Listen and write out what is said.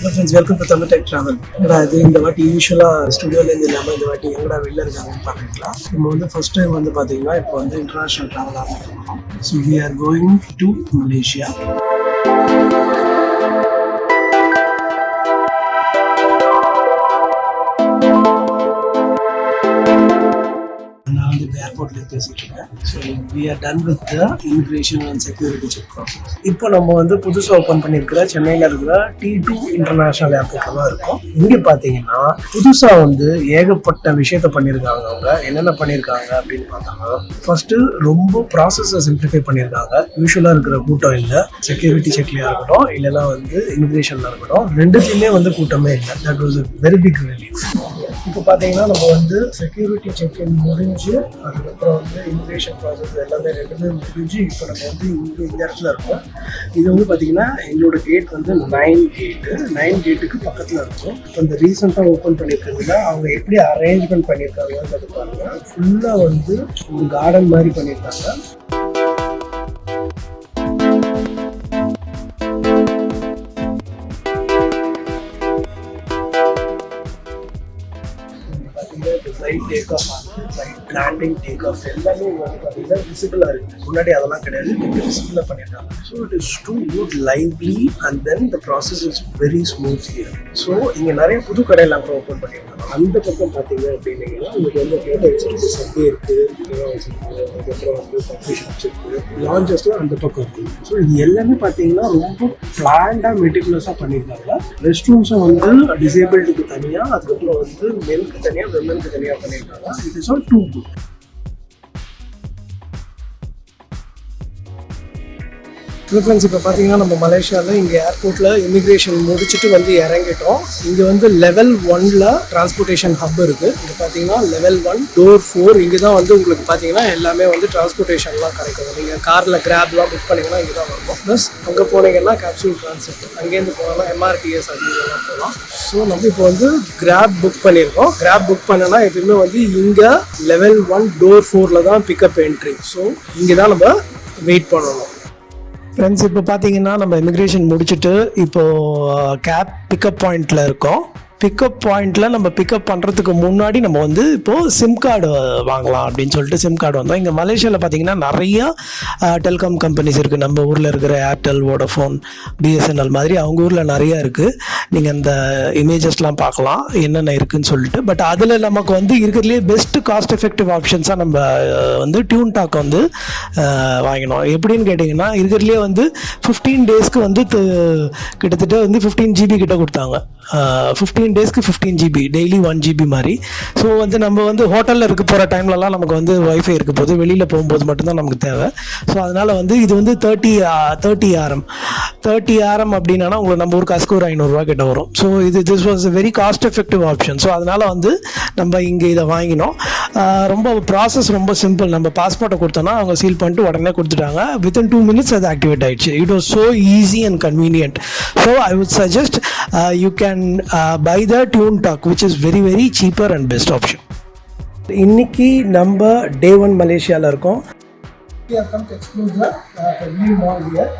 Hello friends, welcome to Tamil Tech Travel. இந்த வாட்டி யூஸ்வலாக ஸ்டுடியோலேருந்து இல்லாமல் இந்த வாட்டி எங்கடா வெளில இருக்காங்கன்னு பார்க்குறீங்களா. நம்ம வந்து ஃபர்ஸ்ட் டைம் வந்து பார்த்தீங்கன்னா இப்போ வந்து இன்டர்நேஷ்னல் ட்ராவல் ஆரம்பிச்சிருக்கோம். So we are going to Malaysia. நான் வந்து இப்போ ஏர்போர்ட்ல பேசிட்டு இருக்கேன். So we are done with the immigration and security check process. இப்போ நம்ம வந்து புதுசாக ஓப்பன் பண்ணியிருக்கிற சென்னையில் இருக்கிற T2 இன்டர்நேஷ்னல் ஏர்போர்ட்ல தான் இருக்கும். இங்கே பார்த்தீங்கன்னா புதுசாக வந்து ஏகப்பட்ட விஷயத்த பண்ணியிருக்காங்க. அவங்க என்னென்ன பண்ணியிருக்காங்க அப்படின்னு பார்த்தாங்க. ஃபர்ஸ்ட் ரொம்ப ப்ராசஸை சிம்பிளிஃபை பண்ணியிருக்காங்க. யூஸ்வலாக இருக்கிற கூட்டம் இல்லை, செக்யூரிட்டி செக்லையாக இருக்கட்டும் இல்லைன்னா வந்து இமிகிரேஷனில் இருக்கட்டும், ரெண்டுத்தையுமே வந்து கூட்டமே இல்லை. That was a very big relief. இப்போ பார்த்தீங்கன்னா நம்ம வந்து செக்யூரிட்டி செக்இன் முடிஞ்சு அதுக்கப்புறம் வந்து இமிகிரேஷன் ப்ராசஸ் எல்லாமே ரெண்டுமே முடிஞ்சு இப்போ நம்ம வந்து இந்த இடத்துல இருக்கோம். இது வந்து பார்த்தீங்கன்னா எங்களோட கேட் வந்து 9 கேட்டுக்கு பக்கத்தில் இருக்கும். இப்போ இந்த ரீசெண்டாக ஓப்பன் பண்ணியிருக்கிறதுல அவங்க எப்படி அரேஞ்ச்மெண்ட் பண்ணியிருக்காங்கன்னு பாருங்க. ஃபுல்லாக வந்து ஒரு கார்டன் மாதிரி பண்ணியிருக்காங்க. ஃப்ளைட் டேக் ஆஃப் ஆகுது, ஃப்ளைட் லேண்டிங் டேக் ஆஃப் எல்லாமே வந்து பார்த்தீங்கன்னா விசிபிளாக இருக்குது. முன்னாடி அதெல்லாம் கிடையாது, இங்கே விசிபிளாக பண்ணியிருக்காங்க. So it is too good lively and then the process is very smooth here. So இங்கே நிறைய புது கடையெல்லாம் கூட ஓப்பன் பண்ணியிருக்காங்க. அந்த பக்கம் பார்த்தீங்க அப்படின்னீங்கன்னா உங்களுக்கு வந்து ஹோட்டல்ஸ் இருக்குது, சப்வே இருக்குது, அதுக்கப்புறம் வந்து காஃபி ஷாப்ஸ் இருக்குது, லான்ச்சஸ்லாம் அந்த பக்கம் இருக்குது. ஸோ இது எல்லாமே பார்த்தீங்கன்னா ரொம்ப பிளான்டாக மெட்டிகுலஸாக பண்ணியிருக்காங்க. ரெஸ்ட் ரூம்ஸும் வந்து டிசேபிள்டுக்கு தனியாக, அதுக்கப்புறம் வந்து மென்க்கு தனியாக, விமென்க்கு தனியாக பண்ணியிருக்காங்க. It is all too good. Friends, இப்போ பார்த்தீங்கன்னா நம்ம மலேசியாவில் இங்கே ஏர்போர்ட்டில் இமிக்ரேஷன் முடிச்சுட்டு வந்து இறங்கிட்டோம். இங்கே வந்து லெவல் 1ல் டிரான்ஸ்போர்ட்டேஷன் ஹப் இருக்குது. இங்கே பார்த்தீங்கன்னா லெவல் 1 டோர் 4 இங்கே தான் வந்து உங்களுக்கு பார்த்தீங்கன்னா எல்லாமே வந்து டிரான்ஸ்போர்ட்டேஷன்லாம் கிடைக்கும். நீங்கள் காரில் கிராப்லாம் புக் பண்ணிங்கன்னா இங்கே தான் இருக்கும். ப்ளஸ் அங்கே போனீங்கன்னா கேப்சூல் டிரான்சிட், அங்கேருந்து போனால் MRTS அப்படிங்கலாம் போகலாம். ஸோ நம்ம இப்போ வந்து கிராப் புக் பண்ணியிருக்கோம். கிராப் புக் பண்ணனா எப்பயுமே வந்து இங்கே லெவல் 1 டோர் 4ல் தான் பிக்கப் என்ட்ரி. ஸோ இங்கே தான் நம்ம வெயிட் பண்ணணும். ஃப்ரெண்ட்ஸ், இப்போ பார்த்தீங்கன்னா நம்ம இமிக்ரேஷன் முடிச்சுட்டு இப்போது கேப் பிக்கப் பாயிண்டில் இருக்கோம். பிக்கப் பாயிண்டில் நம்ம பிக்கப் பண்ணுறதுக்கு முன்னாடி நம்ம வந்து இப்போது சிம் கார்டு வாங்கலாம் அப்படின்னு சொல்லிட்டு சிம் கார்டு வந்தோம். இங்கே மலேசியாவில் பார்த்தீங்கன்னா நிறையா டெலிகாம் கம்பெனிஸ் இருக்குது. நம்ம ஊரில் இருக்கிற ஏர்டெல், வோடஃபோன், BSNL மாதிரி அவங்க ஊரில் நிறையா இருக்குது. நீங்கள் அந்த இமேஜஸ்லாம் பார்க்கலாம் என்னென்ன இருக்குதுன்னு சொல்லிட்டு. பட் அதில் நமக்கு வந்து இருக்கிறதுலே பெஸ்ட்டு காஸ்ட் எஃபெக்டிவ் ஆப்ஷன்ஸாக நம்ம வந்து டியூன் டாக் வந்து வாங்கினோம். எப்படின்னு கேட்டிங்கன்னா இருக்கிறதுலே வந்து 15 டேஸ்க்கு வந்து கிட்டத்தட்ட வந்து 15 GB கிட்ட கொடுத்தாங்க. 15 டேஸ்க்கு 15 GB, டெய்லி 1 GB மாதிரி. ஸோ வந்து நம்ம வந்து ஹோட்டலில் இருக்க போகிற டைம்லலாம் நமக்கு வந்து வைஃபை இருக்க போது, வெளியில் போகும்போது மட்டும்தான் நமக்கு தேவை. ஸோ அதனால் வந்து இது வந்து 30 RM அப்படின்னா உங்களுக்கு நம்ம ஒரு காசுக்கு ஒரு 500 ரூபா கிட்ட வரும். So this was a very cost effective option. So அதனால் வந்து நம்ம இங்கே இதை வாங்கினோம். ரொம்ப ப்ராசஸ் ரொம்ப சிம்பிள். நம்ம பாஸ்போர்ட்டை கொடுத்தோன்னா அவங்க சீல் பண்ணிட்டு உடனே கொடுத்துட்டாங்க. வித்தின் 2 minutes அது ஆக்டிவேட் ஆகிடுச்சு. It was so easy and convenient. So I would suggest you can buy the tune talk, which is very very cheaper and best option. இன்னைக்கு நம்ம Day 1 மலேசியாவில் இருக்கோம். We have come to explore the new mall here.